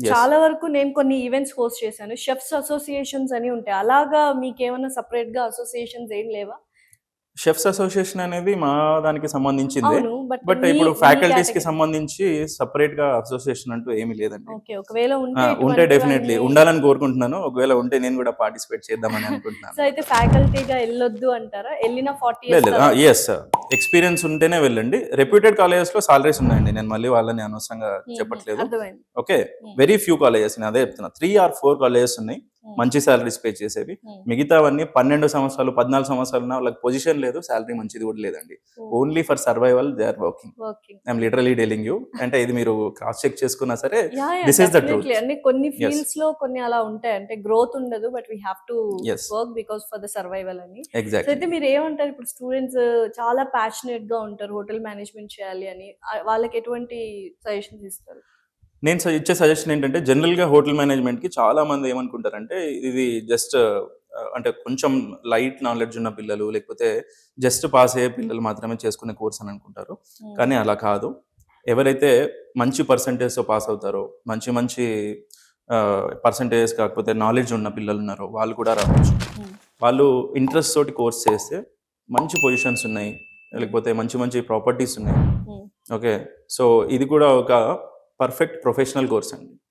Yes. చాలా వరకు నేను కొన్ని ఈవెంట్స్ హోస్ట్ చేశాను. షెఫ్స్ అసోసియేషన్స్ అని ఉంటాయి. అలాగా మీకేమన్నా సెపరేట్‌గా అసోసియేషన్స్ ఏం లేవా? షెఫ్స్ అసోసియేషన్ అనేది మా దానికి సంబంధించిందే. అవును. బట్ బట్ మీ ఇప్పుడు మీ ఫ్యాకల్టీస్‌కి కేటగరీ. సంబంధించి సెపరేట్‌గా అసోసియేషన్ అంటూ ఏమీ లేదండి. ఓకే. ఒకవేళ ఉంటే ఉంటే డెఫినైట్‌లీ ఇటువంటివన్నీ ఉండాలని కోరుకుంటున్నాను. ఒకవేళ ఉంటే నేను కూడా పార్టిసిపేట్ చేద్దామని సో, అయితే అనుకుంటున్నానన్నమాట. ఫ్యాకల్టీగా ఎళ్ళొద్దు అంటారా? ఎళ్ళిన 40 లేదు ఇయర్స్ లేదు. తర్వాత? యెస్. ఎక్స్‌పీరియన్స్ ఉంటేనే వెళ్ళండి. రెప్యూటెడ్ కాలేజెస్‌లో సాలరీస్ ఉన్నాయండి. నేను మళ్ళీ వాళ్ళని అనవసరంగా చెప్పట్లేదు. అర్థమైంది. ఓకే. హ్మ్. వెరీ ఫ్యూ కాలేజెస్ నేను అదే చెప్తున్నా. 3 ఆర్ 4 కాలేజెస్ ఉన్నాయి. హ్మ్. మంచి సాలరీస్ పే చేసేవి. హ్మ్. మిగతావన్నీ 12 సంవత్సరాలు, 14 సంవత్సరాలు ఉన్న వాళ్ళకి పొజిషన్ లేదు. సాలరీ మంచిది కూడా లేదండి. Oh! Only for survival they are working. Working. I am literally telling you. అంటే ఇది మీరు క్రాస్ చెక్ చేసుకున్నా సరే yeah! This is the definitely. Truth. అంటే కొన్ని యెస్. ఫీల్డ్స్‌లో కొన్ని అలా ఉంటాయి. అంటే గ్రోత్ ఉండదు. But we have to yes. Work because for the survival అని. So, exactly. అయితే మీరేమంటారు? ఇప్పుడు స్టూడెంట్స్ చాలా ప్యాషనేట్‌గా ఉంటారు. హోటల్ మేనేజ్మెంట్ చేయాలి అని. వాళ్ళకి ఎటువంటి సజెషన్స్ ఇస్తారు? నేను ఇచ్చే సజెషన్ ఏంటంటే జనరల్‌గా హోటల్ మేనేజ్‌మెంట్‌కి చాలా మంది ఏమనుకుంటారంటే ఇది జస్ట్ అంటే కొంచెం లైట్ నాలెడ్జ్ ఉన్న పిల్లలు లేకపోతే జస్ట్ పాస్ అయ్యే పిల్లలు మాత్రమే చేసుకునే కోర్స్ అని అనుకుంటారు. హ్మ్. కానీ అలా కాదు. ఎవరైతే మంచి పర్సెంటేజ్‌తో పాస్ అవుతారో, మంచి మంచి పర్సెంటేజెస్ కాకపోతే నాలెడ్జ్ ఉన్న పిల్లలు ఉన్నారో వాళ్ళు కూడా రావచ్చు. హ్మ్. వాళ్ళు ఇంట్రెస్ట్ తోటి కోర్స్ చేస్తే మంచి పొజిషన్స్ ఉన్నాయి. హ్మ్. లేకపోతే మంచి మంచి ప్రాపర్టీస్ ఉన్నాయి. హ్మ్. ఓకే. సో, ఇది కూడా ఒక పర్ఫెక్ట్ ప్రొఫెషనల్ కోర్స్ అండి.